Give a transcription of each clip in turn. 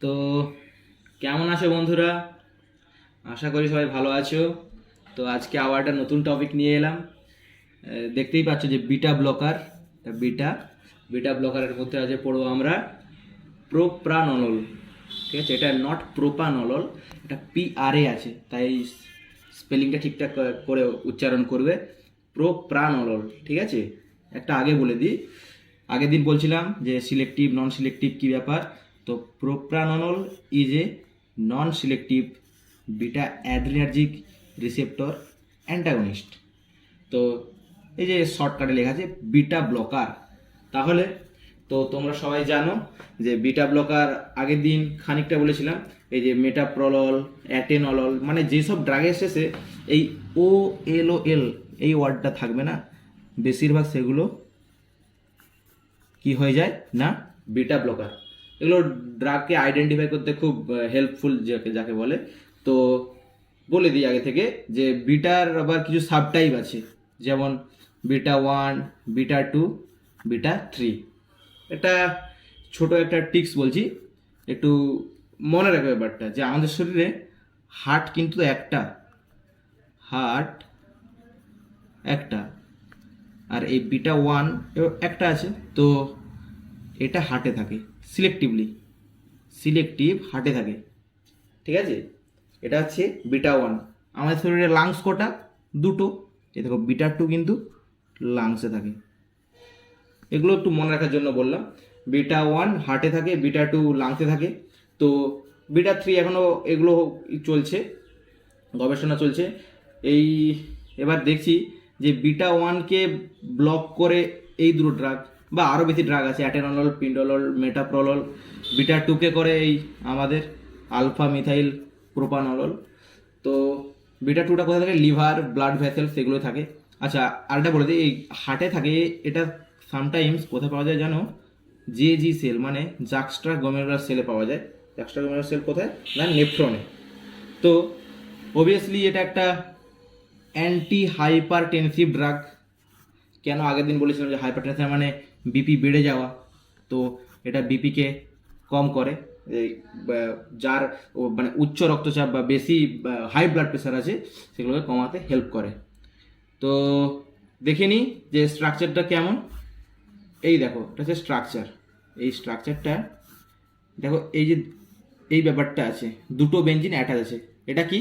তো কেমন আছো বন্ধুরা? আশা করি সবাই ভালো আছো। তো আজকে আবার একটা নতুন টপিক নিয়ে এলাম। দেখতেই পাচ্ছ যে বিটা ব্লকার। বিটা বিটা ব্লকারের মধ্যে আছে পড়বো আমরা প্রোপ্রানলল। ঠিক আছে, এটা নট প্রোপানলল, এটা PRA আছে, তাই স্পেলিংটা ঠিকঠাক করে উচ্চারণ করবে। প্রোপ্রানলল, ঠিক আছে। একটা আগে বলে দিই, আগের দিন বলছিলাম যে সিলেক্টিভ নন সিলেক্টিভ কী ব্যাপার। তো propranolol is a non selective beta adrenergic receptor antagonist. তো এই যে শর্টকাটে লেখা আছে বিটা ব্লকার। তাহলে তো তোমরা সবাই জানো যে বিটা ব্লকার আগের দিন খানিকটা বলেছিলাম, এই যে মেটাপ্রলল, অ্যাটেনলল, মানে যেসব ড্রাগের শেষে এই OLOL এই ওয়ার্ডটা থাকবে না, বেশিরভাগ সেগুলো কি হয়ে যায় না বিটা ব্লকার। এগুলো ড্রাগকে আইডেন্টিফাই করতে খুব হেল্পফুল, যাকে বলে। তো বলে দিই আগে থেকে যে বিটার আবার কিছু সাবটাইপ আছে, যেমন বিটা 1, বিটা 2, বিটা 3। এটা ছোট একটা টিক্স বলছি, একটু মনে রাখবে ব্যাপারটা, যে আমাদের শরীরে হার্ট কিন্তু একটা, হার্ট একটা, আর এই বিটা 1 একটা আছে। তো এটা হার্টে থাকে সিলেক্টিভ হার্টে থাকে, ঠিক আছে। এটা হচ্ছে বিটা 1। আমাদের শরীরে লাংস কটা? দুটো। এই দেখো বিটা 2 কিন্তু লাংসে থাকে। এগুলো একটু মনে রাখার জন্য বললাম। বিটা 1 হার্টে থাকে, বিটা 2 লাংসে থাকে। তো বিটা 3 এখনও এগুলো চলছে, গবেষণা চলছে। এই এবার দেখছি যে বিটা 1কে ব্লক করে এই দুটো ড্রাগ, বা আরও বেশি ড্রাগ আছে, অ্যাটেনলল, পিন্ডোলল, মেটাপ্রলল। বিটা 2কে করে এই আমাদের আলফা মিথাইল প্রোপানলল। তো বিটা 2টা কোথায় থাকে? লিভার, ব্লাড ভেসেলস, সেগুলো থাকে। আচ্ছা, আরেকটা বলে দিই, এই হার্টে থাকে এটা সামটাইমস কোথায় পাওয়া যায় জানো? JG সেল, মানে জাক্সট্রা গ্লোমেরুলার সেলে পাওয়া যায়। জাক্সট্রা গ্লোমেরুলার সেল কোথায়? না নেফ্রনে। তো অবভিয়াসলি এটা একটা অ্যান্টি হাইপারটেনসিভ ড্রাগ। কেন? আগের দিন বলেছিলাম যে হাইপারটেনশন মানে বিপি বেড়ে যাওয়া। তো এটা বিপিকে কম করে, এই যার মানে উচ্চ রক্তচাপ বা বেশি হাই ব্লাড প্রেশার আছে সেগুলোকে কমাতে হেল্প করে। তো দেখে নিই যে স্ট্রাকচারটা কেমন। এই দেখো, এটা হচ্ছে স্ট্রাকচার। এই স্ট্রাকচারটা দেখো, এই যে এই ব্যাপারটা আছে, দুটো বেঞ্জিন অ্যাটাচ আছে। এটা কি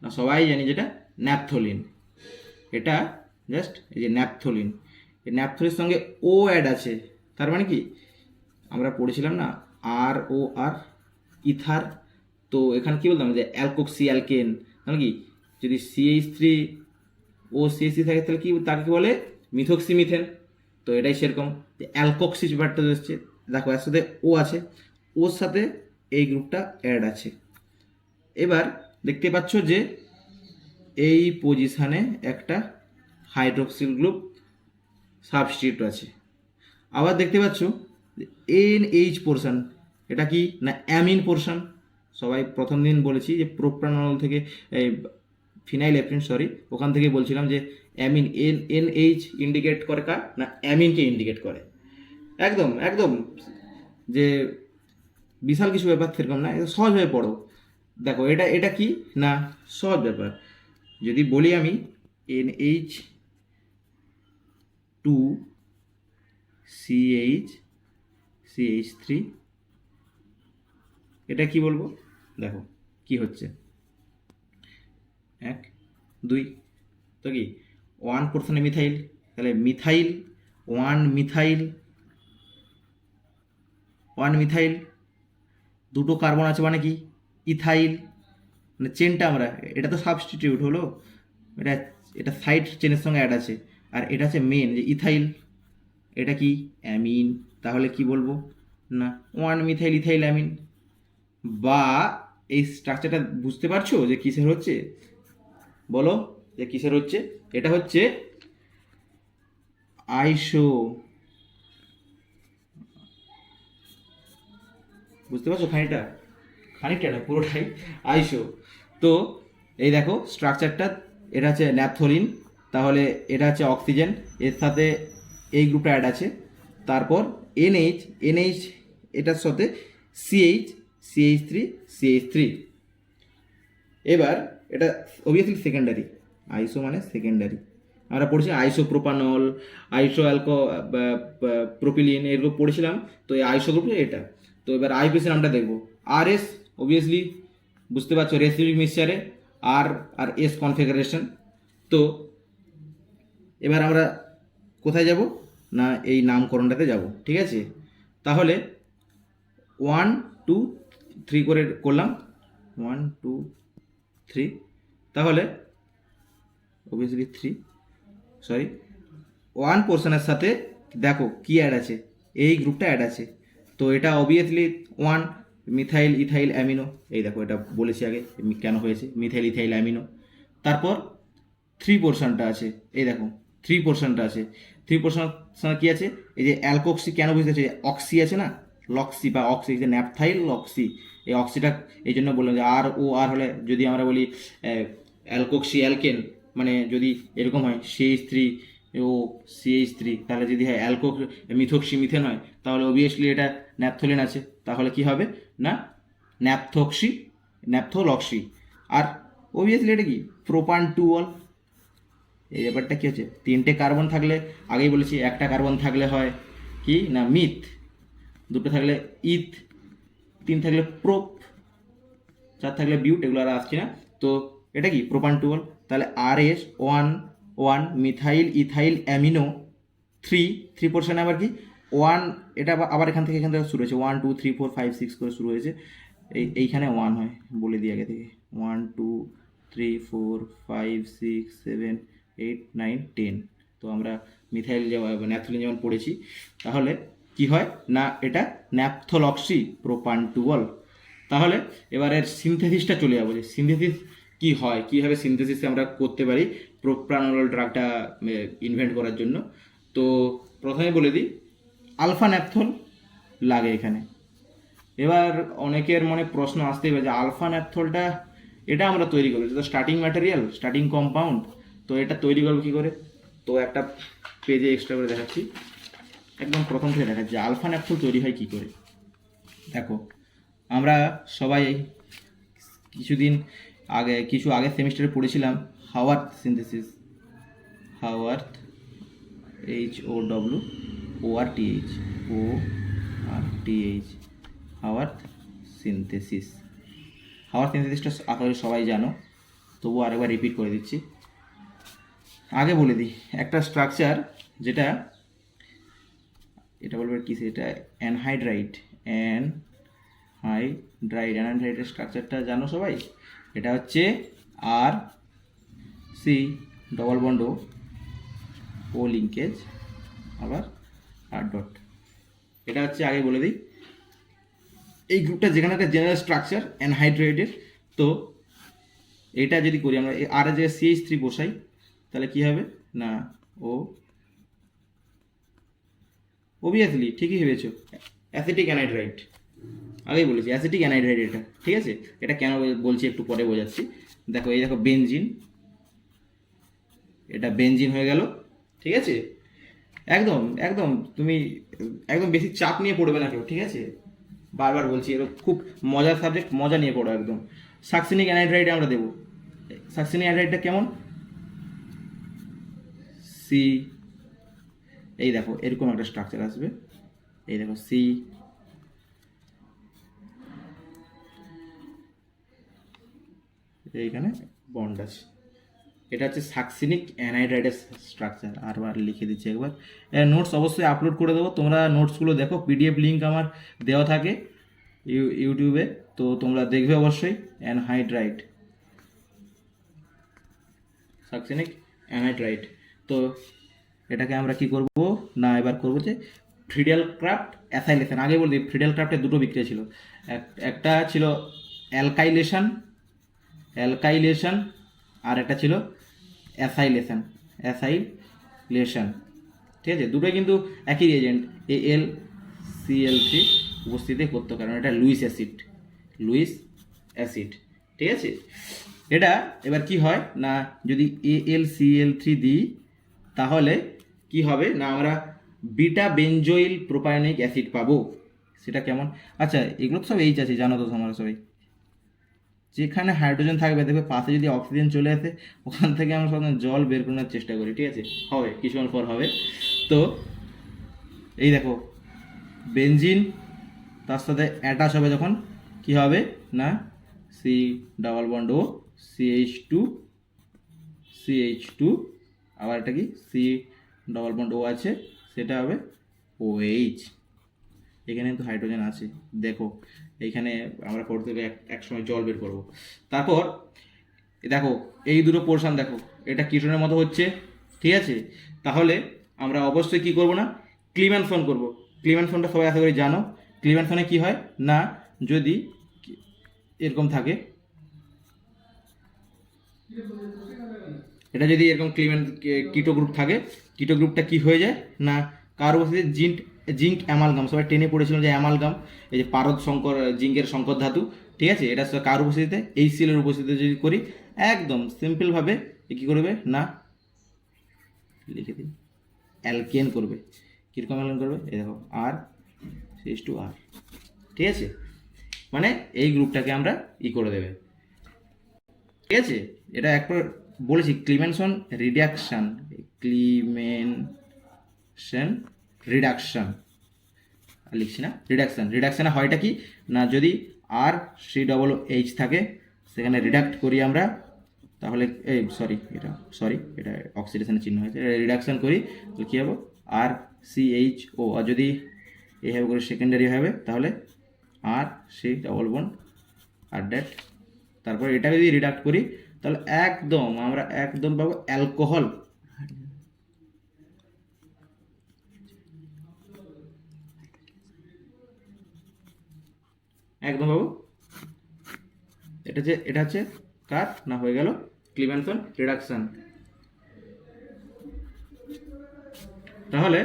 না সবাই জানি, যেটা ন্যাপথলিন। এটা জাস্ট এই যে ন্যাপথলিন, এই ন্যাপথলিনের সঙ্গে ও অ্যাড আছে। তার মানে কি, আমরা পড়েছিলাম না ROR, ইথার। তো এখানে কি বলতাম যে অ্যালকোক্সি অ্যালকেন, মানে কি, যদি CH3OCH3 থাকে তাহলে কি, তাকে কি বলে? মিথক্সিমিথেন। তো এটাই সেরকম, যে অ্যালকোক্সি ব্যাপারটা এসছে। দেখো এর সাথে ও আছে, ওর সাথে এই গ্রুপটা অ্যাড আছে। এবার দেখতে পাচ্ছ যে এই পজিশানে একটা হাইড্রোক্সিল গ্রুপ সাবস্টিটিউট আছে। আবার দেখতে পাচ্ছ NH পোর্শন, এটা কি না অ্যামিন পোর্শন। সবাই প্রথম দিন বলেছি যে প্রোপ্রানল থেকে, এই ফিনাইল এফ্রিন, সরি, ওখান থেকে বলছিলাম যে অ্যামিন, NH ইন্ডিকেট করে কার না অ্যামিনকে ইন্ডিকেট করে। একদম একদম যে বিশাল কিছু ব্যাপার সেরকম না, সহজভাবে পড়ো। দেখো এটা এটা কি না সহজ ব্যাপার। যদি বলি আমি NH2 CH3, এটা কি বলবো? দেখো কি হচ্ছে, 1 2, তো কি 1 পোর্শনে মিথাইল, তাহলে মিথাইল 1 মিথাইল, দুটো কার্বন আছে মানে কি ইথাইল, মানে চেনটা আমরা, এটা তো সাবস্টিটিউট হলো, এটা এটা সাইড চেনের সঙ্গে অ্যাড আছে। আর এটা হচ্ছে মেন যে ইথাইল, এটা কি অ্যামিন। তাহলে কি বলবো না 1 মিথাইল ইথাইল অ্যামিন। বা এই স্ট্রাকচারটা বুঝতে পারছো যে কিসের হচ্ছে? বলো যে কিসের হচ্ছে? এটা হচ্ছে আইসো, বুঝতে পারছো? খানিকটা না, পুরোটাই আইসো। তো এই দেখো স্ট্রাকচারটা, এটা হচ্ছে ন্যাপথলিন, তাহলে এটা হচ্ছে অক্সিজেন, এর সাথে এই গ্রুপটা অ্যাড আছে। তারপর NH এটার সাথে CH, CH3 এবার এটা অবভিয়াসলি সেকেন্ডারি, আইসো মানে সেকেন্ডারি। আমরা পড়েছি আইসোপ্রোপানল, আইসো অ্যালকো প্রোপিলিন, এগুলো পড়েছিলাম। তো এই আইসো গ্রুপে এটা। তো এবার আইপিএস নামটা দেখবো। আর এস অবভিয়াসলি বুঝতে পারছো, রেসিপিক মিক্সচারে আর আর এস কনফিগারেশন। তো এবার আমরা কোথায় যাব না এই নামকরণটাতে যাব, ঠিক আছে। তাহলে 1 2 3 করে করলাম, 1 2 3, তাহলে অবভিয়াসলি 3, সরি 1 পোর্শনের সাথে দেখো কি অ্যাড আছে, এই গ্রুপটা অ্যাড আছে। তো এটা অবভিয়াসলি 1 মিথাইল ইথাইল অ্যামিনো, এই দেখো এটা বলেছি আগে কেন হয়েছে, মিথাইল ইথাইল অ্যামিনো। তারপর 3 পোর্শনটা আছে, এই দেখো 3 পোর্শনটা আছে। 3 পোর্শন কি আছে, এই যে অ্যালকোক্সি কেন বুঝতেছে, অক্সি আছে না, লক্সি বা অক্সি, যে ন্যাপথাইল লক্সি, এই অক্সিটা এই জন্য বললাম যে আর ও আর হলে যদি আমরা বলি অ্যালকোক্সি অ্যালকেন, মানে যদি এরকম হয় CH3 ও CH3, তাহলে যদি হয় অ্যালকোক মিথক্সি মিথেন হয়, তাহলে অবভিয়াসলি এটা ন্যাপথলিন আছে, তাহলে কি হবে না ন্যাপথোলক্সি। আর অবভিয়াসলি এটা কি প্রোপান টুঅল। এই ব্যাপারটা কী হচ্ছে, 3টে কার্বন থাকলে, আগেই বলেছি একটা কার্বন থাকলে হয় কি না মিথ, 2টো থাকলে ইথ, 3 থাকলে প্রোপ, 4 থাকলে বিউট, এগুলো আর আসছি না। তো এটা কি প্রোপান টুঅল। তাহলে RS 1 1 মিথাইল ইথাইল অ্যামিনো 3 পোর্শনে আবার কি 1, এটা আবার এখান থেকে শুরু হয়েছে 1 2 3 4 5 6 করে শুরু হয়েছে, এইখানে 1 হয় বলে দিই আগে থেকে, 1 2 3 4 5 6 7 8 9 10। তো আমরা মিথাইল ন্যাপথলিন যেমন পড়েছি, তাহলে কি হয় না এটা ন্যাপথোলক্সি প্রোপান টুঅল। তাহলে এবার এর সিনথেসিসটা চলে যাবো, যে সিনথেসিস কি হয়, কীভাবে সিনথেসিস আমরা করতে পারি প্রোপ্রানোল ড্রাগটা ইনভেন্ট করার জন্য। তো প্রথমে বলে দিই আলফা ন্যাপথল লাগে এখানে। এবার অনেকের মনে প্রশ্ন আসতেই পারে যে আলফা ন্যাপথলটা এটা আমরা তৈরি করবো, এটা তো স্টার্টিং ম্যাটেরিয়াল, স্টার্টিং কম্পাউন্ড, তো এটা তৈরি করবো কী করে। তো একটা পেজে এক্সট্রা করে দেখাচ্ছি, একদম প্রথম থেকে দেখাচ্ছি আলফা ন্যাপথল তৈরি হয় কী করে। দেখো আমরা সবাই কিছু আগের সেমিস্টারে পড়েছিলাম হাওয়ার্থ সিনথেসিস, হাওয়ার্থ HOWORTH হাওয়ার্থ সিনথেসিস। হাওয়ার্থ সিনথেসিসটা আসলে সবাই জানো, তবু আরেকবার রিপিট করে দিচ্ছি। আগে বলে দিই একটা স্ট্রাকচার, যেটা এটা বলবে কি, সেটা অ্যানহাইড্রাইডের স্ট্রাকচারটা জানো সবাই। এটা হচ্ছে RC ডবল বন্ড ও লিঙ্কেজ, আবার R ডট। এটা হচ্ছে আগে বলে দিই এই গ্রুপটা যেখানে একটা জেনারেল স্ট্রাকচার অ্যানহাইড্রাইডের। তো এটা যদি করি আমরা আর যে CH3 বসাই, তাহলে কি হবে না অবভিয়াসলি ঠিকই ভেবেছো, অ্যাসিটিক অ্যানাইড্রাইড, আগেই বলেছি অ্যাসিটিক অ্যানাইড্রাইড এটা, ঠিক আছে। এটা কেন বলছি একটু পরে বোঝাচ্ছি। দেখো এই দেখো বেনজিন, এটা বেনজিন হয়ে গেল, ঠিক আছে। একদম একদম তুমি একদম বেশি চাপ নিয়ে পড়বে না কেউ, ঠিক আছে, বারবার বলছি, এরকম খুব মজার সাবজেক্ট, মজা নিয়ে পড়ো একদম। সাকসিনিক অ্যানাইড্রাইড আমরা দেবো। সাকসিনিক অ্যানাইড্রাইডটা কেমন, সি, এই দেখো এরকম একটা স্ট্রাকচার আসবে, এই দেখো সি, এইখানে বন্ড আছে, এটা হচ্ছে সাকসিনিক অ্যানাইড্রাইডের স্ট্রাকচার। আরবার লিখে দিচ্ছি একবার, নোটস অবশ্যই আপলোড করে দেবো, তোমরা নোটসগুলো দেখো, PDF লিঙ্ক আমার দেওয়া থাকে ইউটিউবে, তো তোমরা দেখবে অবশ্যই। Anhydride, succinic অ্যানাইড্রাইড। তো এটাকে আমরা কি করব না এবার করবো যে ফ্রিডেল ক্রাফট অ্যাসাইলেশন। আগে বলছি ফ্রিডেল ক্রাফটের দুটো বিক্রিয়া ছিল, একটা ছিল অ্যালকাইলেশন আর একটা ছিল অ্যাসাইলেশন, ঠিক আছে। দুটোই কিন্তু একই রিয়েজেন্ট, AlCl3 উপস্থিতি করতে, কারণ এটা লুইস অ্যাসিড, ঠিক আছে। এটা এবার কি হয় না যদি AlCl3 দিই, তাহলে কি হবে না আমরা বিটা বেনজোইল প্রোপায়নিক অ্যাসিড পাবো, সেটা কেমন? আচ্ছা, এগুলো তো সব এইচ আছে, জানো তো তোমরা সবাই। যেখানে হাইড্রোজেন থাকবে দেখবে পাশে যদি অক্সিজেন চলে আসে, ওখান থেকে আমরা সাধারণত জল বের করার চেষ্টা করি, ঠিক আছে? হবে, কিছুক্ষণ পর হবে। তো এই দেখো, বেনজিন তার সাথে অ্যাটাচ হবে যখন, কি হবে না, সি ডাবল বন্ড ও CH2, CH2, আবার এটা কি সি ডবল বন্ড ও আছে, সেটা হবে OH। এখানে কিন্তু হাইড্রোজেন আছে, দেখো এইখানে আমরা পর থেকে এক সময় জল বের করব। তারপর দেখো এই দুটো পোর্শন দেখো, এটা কিটোনের মতো হচ্ছে, ঠিক আছে? তাহলে আমরা অবশ্যই কি করব না, ক্লিম্যানসন করব। ক্লিম্যানসনটা সবাই আশা করি জানো। ক্লিম্যানসনে কি হয় না, যদি এরকম থাকে, এটা যদি এরকম কিটো গ্রুপ থাকে, কিটো গ্রুপটা কি হয়ে যায় না, কার উপস্থিতিতে জিঙ্ক অ্যামালগাম, সবাই টেনে পড়েছিল যে অ্যামালগাম, এই যে পারদ শঙ্কর, জিঙ্কের শঙ্কর ধাতু, ঠিক আছে? এটা কার উপস্থিতিতে, HCl এর উপস্থিতিতে যদি করি, একদম সিম্পলভাবে কী করবে না, লিখে দিন, অ্যালকেন করবে। কীরকম অ্যালকেন করবে, এই দেখো R CH2R, ঠিক আছে? মানে এই গ্রুপটাকে আমরা করে দেবে, ঠিক আছে? এটা একবার বলেছি, ক্লিমেনসন রিডাকশন, ক্লিমেনসন রিডাকশন লিখছি না, রিডাকশানে হয়টা কি না, যদি R3OH থাকে, সেখানে রিডাক্ট করি আমরা, তাহলে এটা অক্সিডেশনের চিহ্ন হয়েছে, রিডাকশান করি, তাহলে কী হবে RCHO, আর যদি এইভাবে করে সেকেন্ডারি হবে তাহলে R3 ড্যাট, তারপর এটা যদি রিডাক্ট করি তাহলে আমরা একদম পাবো অ্যালকোহল। একদম পাবো, এটা হচ্ছে কার না, হয়ে গেল ক্লিমেনসন রিডাকশন। তাহলে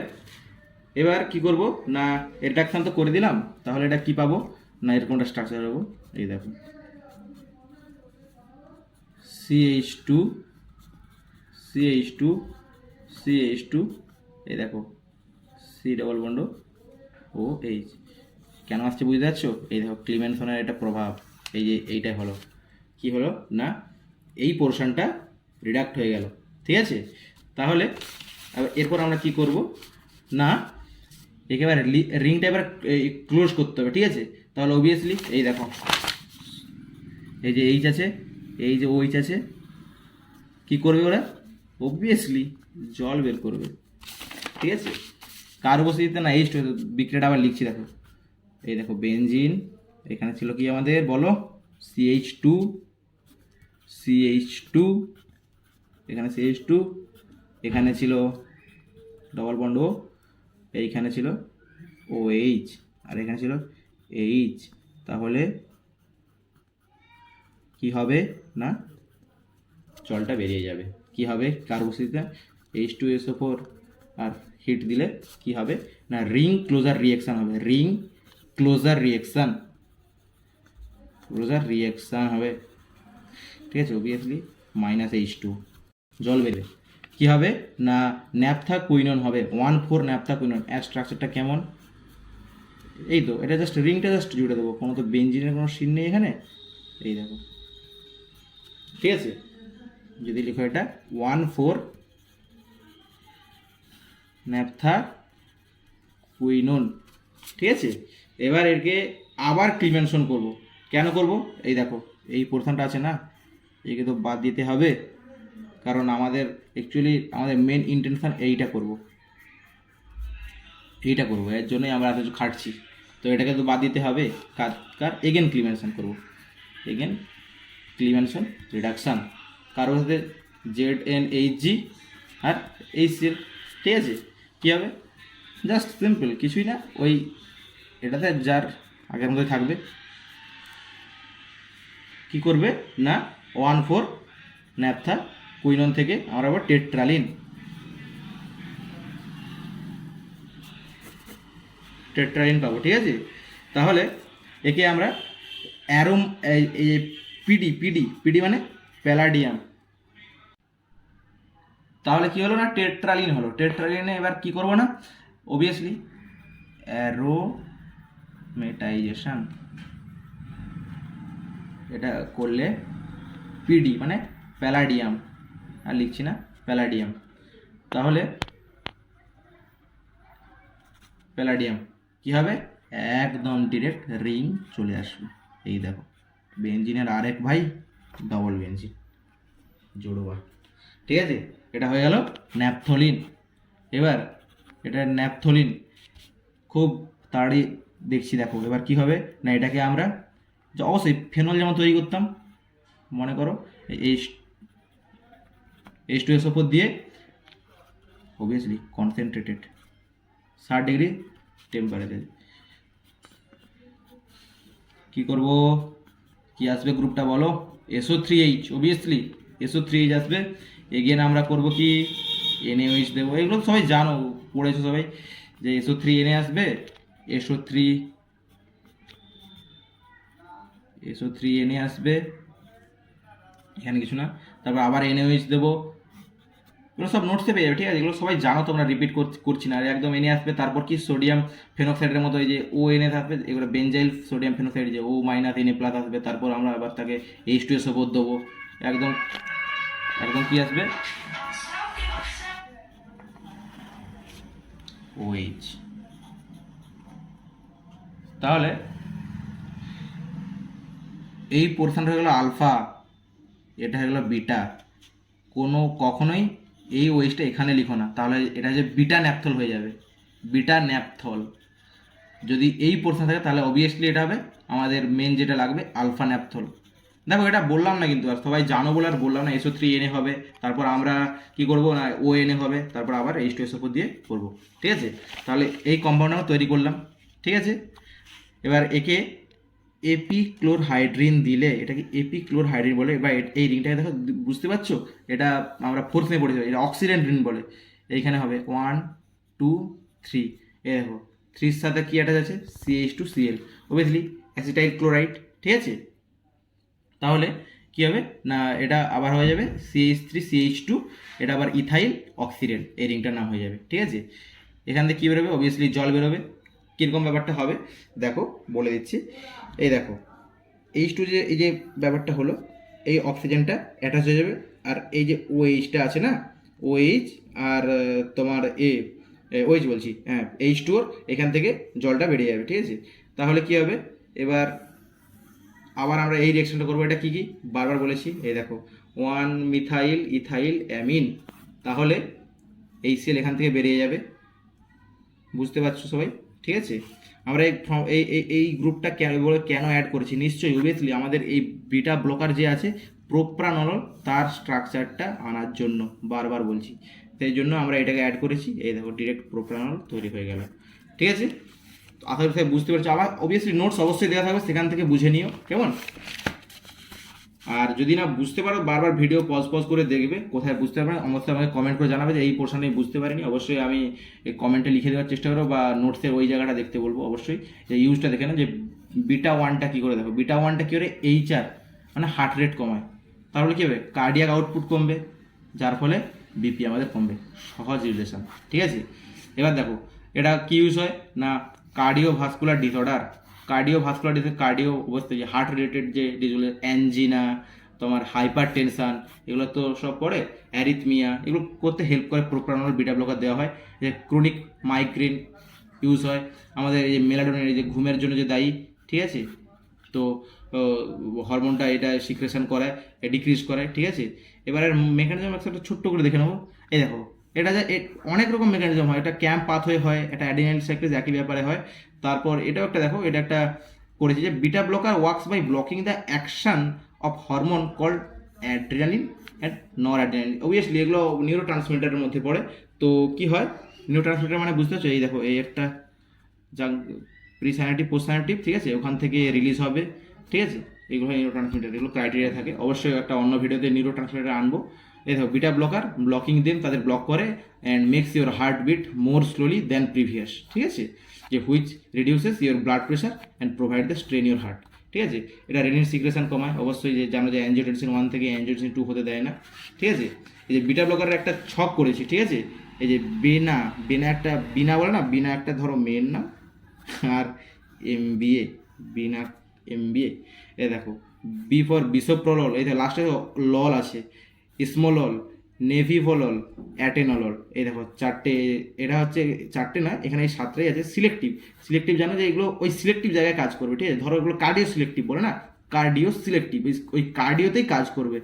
এবার কি করব না, রিডাকশন তো করে দিলাম, তাহলে এটা কি পাবো না, এরকম একটা স্ট্রাকচার পাবো, এই দেখো CH2, CH2, CH2, এই দেখো সি ডবল বন্ড OH। কেন আসছে বুঝতে পারছো? এই দেখো ক্লিমেনসনের এটা প্রভাব, এই যে এইটাই হলো, কি হলো না, এই পোর্শনটা রিডাক্ট হয়ে গেল, ঠিক আছে? তাহলে এরপর আমরা কি করব না, একেবারে রিংটা এবার ক্লোজ করতে হবে, ঠিক আছে? তাহলে অবভিয়াসলি এই দেখো, এই যে এইচ আছে, এই যে OH আছে, কি করবে ওরা, অবভিয়াসলি জল বের করবে, ঠিক আছে? কার উপস্থিতিতে না, H2, বিক্রিয়াটা আবার লিখছি, দেখো এই দেখো বেনজিন, এখানে ছিল কি আমাদের বলো, CH2, এখানে CH2, এখানে ছিল ডবল বন্ড ও, এইখানে ছিল OH, আর এখানে ছিল H। তাহলে কি হবে না, জলটা বেরিয়ে যাবে, কি হবে কার উপস্থিতিতে, H2SO4, আর হিট দিলে কি হবে না, রিং ক্লোজার রিয়াকশান হবে, রিং ক্লোজার রিয়াকশান হবে, ঠিক আছে? অবভিয়াসলি -H2, জল বেরবে, কি হবে না, ন্যাপথা কুইনন হবে, 1,4 ন্যাপথা কুইনন। এর স্ট্রাকচারটা কেমন, এই তো, এটা জাস্ট রিংটা জাস্ট জুড়ে দেবো, কোনো তো বেঞ্জিনের কোনো সিন নেই এখানে, এই দেখো, ঠিক আছে? যদি লিখো এটা 1,4 ন্যাপথা কুইনন, ঠিক আছে? এবার এরকে আবার ক্লিমেনসন করব। কেন করব, এই দেখো এই পোর্শনটা আছে না, একে তো বাদ দিতে হবে, কারণ আমাদের অ্যাকচুয়ালি আমাদের মেন ইন্টেনশন এইটা করব, এর জন্যই আমরা এত কিছু খাটছি, তো এটাকে তো বাদ দিতে হবে, কার এগেন ক্লিমেনসন করব, এগেন ক্লিমেনসন রিডাকশান, কারোর সাথে ZnHg আর HCl, ঠিক আছে? কী হবে, জাস্ট সিম্পল, কিছুই না, ওই এটাতে যার আগের মতোই থাকবে, কি করবে না, 1,4 ন্যাপথা কুইনন থেকে আমরা আবার টেট্রালিন পাবো, ঠিক আছে? তাহলে একে আমরা অ্যারোম, এই পিডি মানে প্যালাডিয়াম, তাহলে কি হলো না, টেট্রালিন হলো। টেট্রালিনে এবার কি করবো না, অবভিয়াসলি মেটাইজেশন, এটা করলে পিডি মানে প্যালাডিয়াম, আর লিখছি না প্যালাডিয়াম, তাহলে প্যালাডিয়াম কি হবে, একদম ডিরেক্ট রিং চলে আসবে। এই দেখো বেঞ্জিনের আরেক ভাই ডবল বেঞ্জিন জোড়বা, ঠিক আছে, এটা হয়ে গেল ন্যাপথলিন। এবার এটা ন্যাপথলিন খুব তাড়াতাড়ি দেখছি, দেখো এবার কি হবে না, এটাকে আমরা অবশ্যই ফেনল যেমন তৈরি করতাম, মনে করো H2SO4 দিয়ে অবভিয়াসলি কনসেন্ট্রেটেড 60 ডিগ্রি টেম্পারেচার কি করব, কি আসবে গ্রুপটা বলো, SO3H, অবভিয়াসলি SO3H আসবে। এগেন আমরা করব কি NaOH দেবো, এগুলো সবাই জানো, পড়েছো সবাই যে SO3Na আসবে, SO3Na আসবে, এখানে কিছু না, তারপর আবার NaOH দেবো, এগুলো সব নোটসে পেয়ে যাবে, ঠিক আছে, এগুলো সবাই জানো তোমরা, রিপিট করছি না, আর একদম এনে আসবে। তারপর কি সোডিয়াম ফেনোক্সাইডের মতো এই যে ONa আসবে, এগুলো বেঞ্জাইল সোডিয়াম ফেনোক্সাইড যে O-Na+ আসবে, তারপর আমরা আবার তাকে H2SO4 দেবো, একদম একদম কি আসবে OH। তাহলে এই পোর্শনটা হয়ে গেল আলফা, এটা হয়ে গেল বিটা, কখনোই এই ওয়েজটা এখানে লিখো না, তাহলে এটা যে বিটা ন্যাপথল হয়ে যাবে, বিটা ন্যাপথল। যদি এই পোর্শন থাকে তাহলে অবভিয়াসলি এটা হবে আমাদের মেন যেটা লাগবে আলফা ন্যাপথল। দেখো এটা বললাম না কিন্তু, আর সবাই জানো বলে আর বললাম না, SO3Na হবে, তারপর আমরা কি করব না ONa হবে, তারপর আবার H2SO4 দিয়ে করব, ঠিক আছে। তাহলে এই কম্পাউন্ড আমরা তৈরি করলাম, ঠিক আছে। এবার একে এপিক্লোরহাইড্রিন দিলে, এটাকে এপিক্লোরহাইড্রিন বলে, বা এই রিংটাকে দেখো বুঝতে পারছো, এটা আমরা ফোর্থ মে পড়েছি, এটা অক্সিডেন্ট রিং বলে। এইখানে হবে 1 2 3, এ দেখো 3 এর সাথে কি অ্যাটাচ আছে, CH2Cl, অবভিয়াসলি অ্যাসিটাইল ক্লোরাইড, ঠিক আছে। তাহলে কি হবে না, এটা আবার হয়ে যাবে CH3CH2, এটা আবার ইথাইল অক্সিডেন্ট, এই রিংটার নাম হয়ে যাবে, ঠিক আছে। এখান থেকে কী বেরোবে, অবভিয়াসলি জল বেরোবে। কীরকম ব্যাপারটা হবে দেখো বলে দিচ্ছি, এই দেখো H2 যে এই যে ব্যাপারটা হলো, এই অক্সিজেনটা অ্যাটাচ হয়ে যাবে, আর এই যে OHটা আছে না, OH আর তোমার OH বলছি, হ্যাঁ H2ওর এখান থেকে জলটা বেরিয়ে যাবে, ঠিক আছে। তাহলে কি হবে, এবার আবার আমরা এই রিঅ্যাকশনটা করবো, এটা কি কি বারবার বলেছি, এই দেখো 1 মিথাইল ইথাইল অ্যামিন, তাহলে HCl এখান থেকে বেরিয়ে যাবে, বুঝতে পারছো সবাই, ঠিক আছে। আমরা এই গ্রুপটা কেন অ্যাড করেছি, নিশ্চয়ই অবভিয়াসলি আমাদের এই বিটা ব্লকার যে আছে প্রোপ্রানল, তার স্ট্রাকচারটা আনার জন্য, বারবার বলছি, সেই জন্য আমরা এটাকে অ্যাড করেছি। এই দেখো ডিরেক্ট প্রোপ্রানল তৈরি হয়ে গেল, ঠিক আছে। আশা করি বুঝতে পারছো, আবার অবভিয়াসলি নোটস অবশ্যই দেওয়া থাকবে, সেখান থেকে বুঝে নিও, কেমন। আর যদি না বুঝতে পারো বারবার ভিডিও পজ করে দেখবে, কোথায় বুঝতে পারবে অবশ্যই আমাকে কমেন্ট করে জানাবে যে এই পোর্শনে বুঝতে পারিনি, অবশ্যই আমি কমেন্টে লিখে দেওয়ার চেষ্টা করবো, বা নোটসের ওই জায়গাটা দেখতে বলবো, অবশ্যই যে ইউজটা দেখে না, যে বিটা 1টা কী করে দেখো, বিটা 1টা কী করে HR মানে হার্ট রেট কমায়, তাহলে কী হবে কার্ডিয়াক আউটপুট কমবে, যার ফলে BP আমাদের কমবে, সহজ রিলেশন, ঠিক আছে। এবার দেখো এটা কী ইউজ হয় না, কার্ডিওভাস্কুলার ডিসঅর্ডার, কার্ডিও অবস্থা যে হার্ট রিলেটেড যে ডিসঅর্ডার, অ্যাঞ্জিনা, তোমার হাইপার টেনশান, এগুলো তো সব পড়ে, অ্যারিথমিয়া, এগুলো করতে হেল্প করে প্রোপ্রানল বিটা ব্লকার দেওয়া হয়। যে ক্রনিক মাইগ্রেন ইউজ হয়, আমাদের এই যে মেলাটোনিন, এই যে ঘুমের জন্য যে দায়ী, ঠিক আছে, তো হরমোনটা এটা সিক্রেশন করায়, ডিক্রিজ করায়, ঠিক আছে। এবারে মেকানিজম একটা ছোট্ট করে দেখে নেবো, এই দেখো এটা যে অনেক রকম মেকানিজম হয়, এটা ক্যাম্প পাথওয়ে হয়, এটা অ্যাডিনাইল সাইক্লেজ একই ব্যাপারে হয়। তারপর এটাও একটা দেখো, এটা একটা করেছে যে beta blocker works by blocking the action of hormone called adrenaline and noradrenaline, obviously এগুলো নিউরো ট্রান্সমিটারের মধ্যে পড়ে। তো কি হয় নিউরো ট্রান্সমিটার মানে বুঝতে পারছো, এই দেখো এই একটা যা প্রি সাইনাপটিক পোস্ট সাইনাপটিক, ঠিক আছে, ওখান থেকে রিলিজ হবে, ঠিক আছে। এগুলো নিউরো ট্রান্সমিটার, এগুলো ক্রাইটেরিয়া থাকে, অবশ্যই একটা অন্য ভিডিওতে নিউরো ট্রান্সমিটার আনবো। এই দেখো বিটা ব্লকার ব্লকিং দেম, তাদের ব্লক করে, and makes your heart beat more slowly than previous, ঠিক আছে, যে which reduces your blood pressure and provide the strain your heart, ঠিক আছে। এটা রেনিন সিক্রেশন কমায়, অবশ্যই যে জানো যে অ্যাঞ্জিওটেনসিন 1 থেকে অ্যাঞ্জিওটেনসিন 2 হতে দেয় না, ঠিক আছে। এই যে বিটা ব্লকারের একটা ছক করেছি, ঠিক আছে, এই যে বিনা একটা বিনা বলে না, বিনা একটা ধরো মেন নাম, আর MBA, বিনা MBA। এ দেখো বি ফর বিসোপ্রলল, এই দেখো লাস্টে লল আছে, স্মলল, নেভিভোলল, অ্যাটেনলল। এই দেখো চারটে, এটা হচ্ছে চারটে না, এখানে এই সাতটাই আছে। সিলেক্টিভ, সিলেক্টিভ জানো যে এগুলো ওই সিলেক্টিভ জায়গায় কাজ করবে, ঠিক আছে। ধরো এগুলো কার্ডিও সিলেক্টিভ বলে না, কার্ডিও সিলেক্টিভ, ওই কার্ডিওতেই কাজ করবে,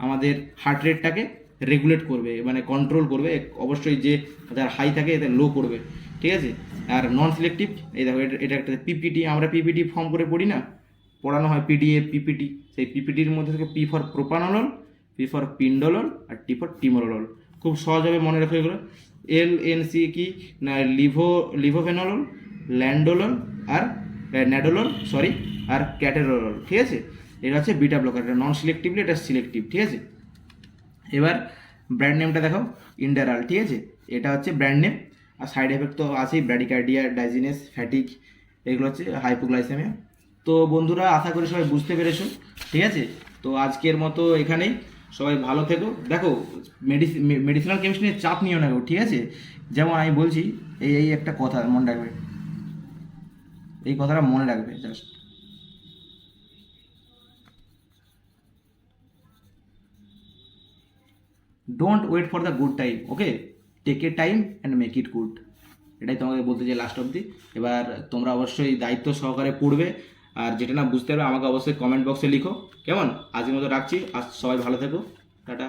আমাদের হার্ট রেটটাকে রেগুলেট করবে, মানে কন্ট্রোল করবে, অবশ্যই যে যার হাই থাকে এতে লো করবে, ঠিক আছে। আর নন সিলেক্টিভ, এই দেখো এটা একটা পিপিটি, আমরা পিপিটি ফর্ম করে পড়ি না, পড়ানো হয় পিডিএফ পিপিটি, সেই পিপিটির মধ্যে থেকে P for propranolol, P for pindolol, আর টি ফর টিমোরল। খুব সহজভাবে মনে রাখো এগুলো। LNC কি না, লিভোফেনল, ল্যান্ডোলল, আর ন্যাডোলল, সরি, আর ক্যাটেরোলল, ঠিক আছে। এটা হচ্ছে বিটা ব্লকার, এটা নন সিলেক্টিভলি, এটা সিলেক্টিভ, ঠিক আছে। এবার ব্র্যান্ড নেমটা দেখো, ইন্ডারাল, ঠিক আছে, এটা হচ্ছে ব্র্যান্ড নেম। আর সাইড এফেক্ট তো আছেই, ব্র্যাডিকার্ডিয়া, ডাইজিনেস, ফ্যাটিক, এগুলো হচ্ছে হাইপোগ্লাইসেমিয়া। তো বন্ধুরা আশা করি সবাই বুঝতে পেরেছো, ঠিক আছে। তো আজকের মতো এখানেই, সবাই ভালো থেকো। দেখো মেডিসিনাল কেমিস্ট্রি নিয়ে চাপ নিও না গো, ঠিক আছে। যেমন আমি বলছি, এই একটা কথা মনে রাখবে, এই কথাটা মনে রাখবে just. Don't wait for the good time, okay, take a time and make it good. এটাই তোমাকে বলতে চাই লাস্ট অবধি। এবার তোমরা অবশ্যই দায়িত্ব সহকারে পড়বে, আর যেটা না বুঝতে পারবে আমাকে অবশ্যই কমেন্ট বক্সে লিখো, কেমন। আজকের মতো রাখছি, আজ সবাই ভালো থেকো, টাটা।